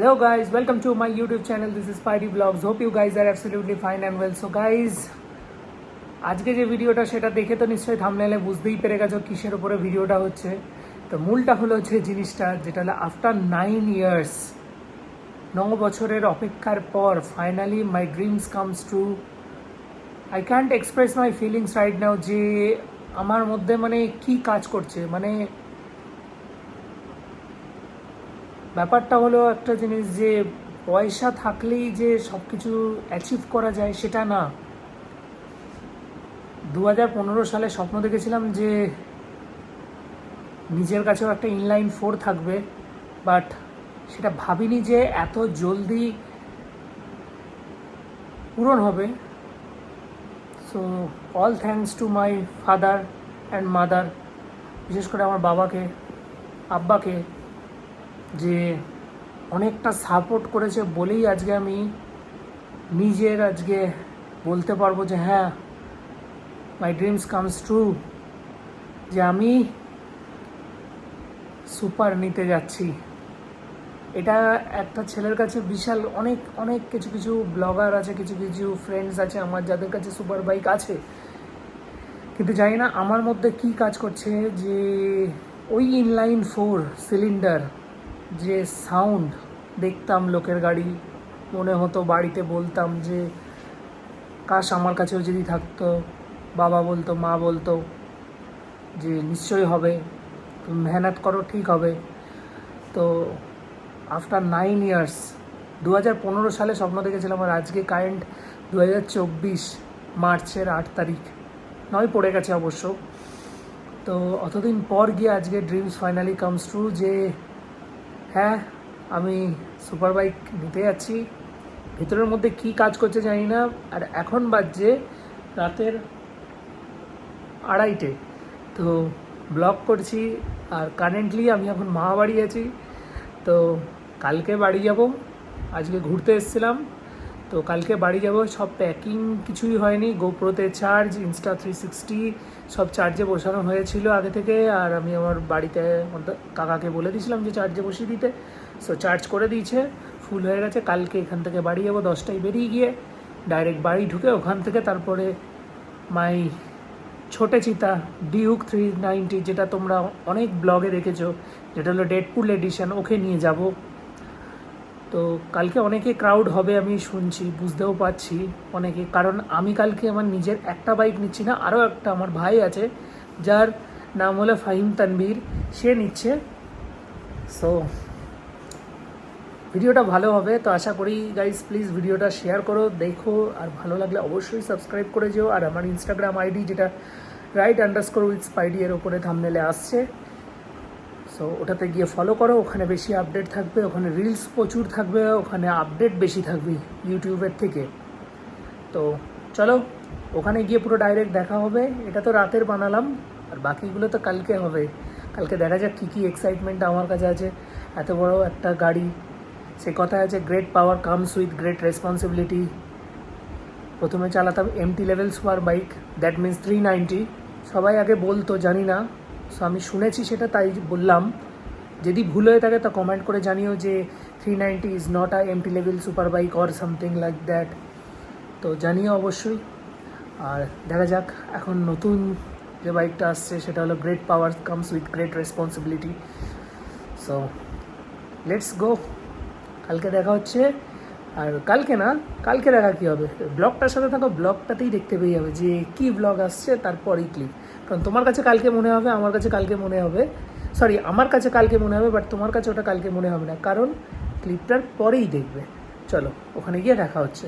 Hello guys, welcome to my YouTube channel. This is Spidey Vlogs. Hope you guys are absolutely fine and well. So guys, আজকে যে ভিডিওটা সেটা দেখে তো নিশ্চয়ই থাম্বনেলে বুঝতেই পেরে গেছো কিসের উপরে ভিডিওটা হচ্ছে। তো মূলটা হলো হচ্ছে জিনিসটা যেটা হলো আফটার 9 ইয়ার্স 9 বছরের অপেক্ষার পর finally my dreams comes true. I can't express my feelings right now যে আমার মধ্যে মানে কি কাজ করছে। মানে ব্যাপারটা হলো একটা জিনিস যে পয়সা থাকলেই যে সব কিছু অ্যাচিভ করা যায় সেটা না। 2015 সালে স্বপ্ন দেখেছিলাম যে নিজের কাছেও একটা ইনলাইন 4 থাকবে, বাট সেটা ভাবিনি যে এত জলদি পূরণ হবে। So all thanks to my father and mother, বিশেষ করে আমার বাবাকে আব্বাকে, যে অনেকটা সাপোর্ট করেছে বলেই আজকে আমি নিজের আজকে বলতে পারবো যে হ্যাঁ, মাই ড্রিমস কামস ট্রু, যে আমি সুপার নিতে যাচ্ছি। এটা একটা ছেলের কাছে বিশাল অনেক অনেক কিছু কিছু ব্লগার আছে, কিছু কিছু ফ্রেন্ডস আছে আমার যাদের কাছে সুপার বাইক আছে, কিন্তু জানি না আমার মধ্যে কি কাজ করছে যে ওই ইনলাইন 4 সিলিন্ডার যে সাউন্ড দেখতাম লোকের গাড়ি, মনে হতো বাড়িতে বলতাম যে কাশ আমার কাছেও যদি থাকতো। বাবা বলতো, মা বলতো যে নিশ্চয়ই হবে, তুমি মেহনত করো ঠিক হবে। তো আফটার 9 ইয়ার্স 2015 সালে স্বপ্ন দেখেছিলাম, আর আজকে কারেন্ট 2024 মার্চের 8 তারিখ নয় পড়ে গেছে অবশ্য। তো অতদিন পর গিয়ে আজকে ড্রিমস ফাইনালি কামস ট্রু যে হ্যাঁ, আমি সুপার বাইক নিতে যাচ্ছি। ভিতরের মধ্যে কি কাজ করছে জানি না। আর এখন বাজছে রাতের 2:30, তো ব্লগ করছি। আর কারেন্টলি আমি এখন মামা বাড়ি আছি। তো কালকে বাড়ি যাব, আজকে ঘুরতে এসেছিলাম, তো কালকে বাড়ি যাব। সব প্যাকিং কিছুই হয়নি, গোপ্রোতে চার্জ, ইনস্টা 360 সব চার্জে বসানো হয়েছিল আগে থেকে। আর আমি আমার বাড়িতে কাকাকে বলে দিয়েছিলাম যে চার্জে বসিয়ে দিতে, সো চার্জ করে দিয়েছে, ফুল হয়ে গেছে। কালকে এখান থেকে বাড়ি যাবো 10টায় বেরিয়ে গিয়ে ডাইরেক্ট বাড়ি ঢুকে ওখান থেকে তারপরে মাই ছোটে চিতা ডিউক 390, যেটা তোমরা অনেক ব্লগে দেখেছো, যেটা হলো ডেডপুল এডিশন, ওকে নিয়ে যাব। তো কালকে অনেকে ক্রাউড হবে আমি শুনছি, বুঝতেও পারছি অনেকে, কারণ আমি কালকে আমার নিজের একটা বাইক নিচ্ছি না, আরও একটা আমার ভাই আছে যার নাম হলো ফাহিম তানবীর, সে নিচ্ছে। সো ভিডিওটা ভালো হবে, তো আশা করি গাইজ প্লিজ ভিডিওটা শেয়ার করো, দেখো, আর ভালো লাগলে অবশ্যই সাবস্ক্রাইব করে যেও। আর আমার ইনস্টাগ্রাম আইডি যেটা right_with_spidey এর ওপরে থাম্বনেলে আসছে, সো ওটাতে গিয়ে ফলো করো, ওখানে বেশি আপডেট থাকবে, ওখানে রিলস প্রচুর থাকবে, ওখানে আপডেট বেশি থাকবে ইউটিউবের থেকে। তো চলো ওখানে গিয়ে পুরো ডাইরেক্ট দেখা হবে। এটা তো রাতের বানালাম, আর বাকিগুলো তো কালকে হবে। কালকে দেখা যাক কী কী এক্সাইটমেন্ট আমার কাছে আছে। এত বড় একটা গাড়ি, সে কথা আছে great power comes with great responsibility. প্রথমে চালাতাম MT level super bike, that means 390, সবাই আগে বলতো, জানি না, সো আমি শুনেছি সেটা, তাই বললাম। যদি ভুল হয়ে থাকে তা কমেন্ট করে জানিও যে 390 is not a MT level super bike or something like that, তো জানিও অবশ্যই। আর দেখা যাক এখন নতুন যে বাইকটা আসছে সেটা হলো great power comes with great responsibility. So let's go, কালকে দেখা হচ্ছে। আর কালকে না, কালকে দেখা কী হবে, ব্লগটার সাথে থাকো, ব্লগটাতেই দেখতে পেয়ে যাবে যে কী ব্লগ আসছে, তারপরেই ক্লিক। কারণ তোমার কাছে কালকে মনে হবে, আমার কাছে কালকে মনে হবে, সরি আমার কাছে কালকে মনে হবে, বাট তোমার কাছে ওটা কালকে মনে হবে না, কারণ ক্লিপটার পরেই দেখবে। চলো ওখানে গিয়ে দেখা হচ্ছে।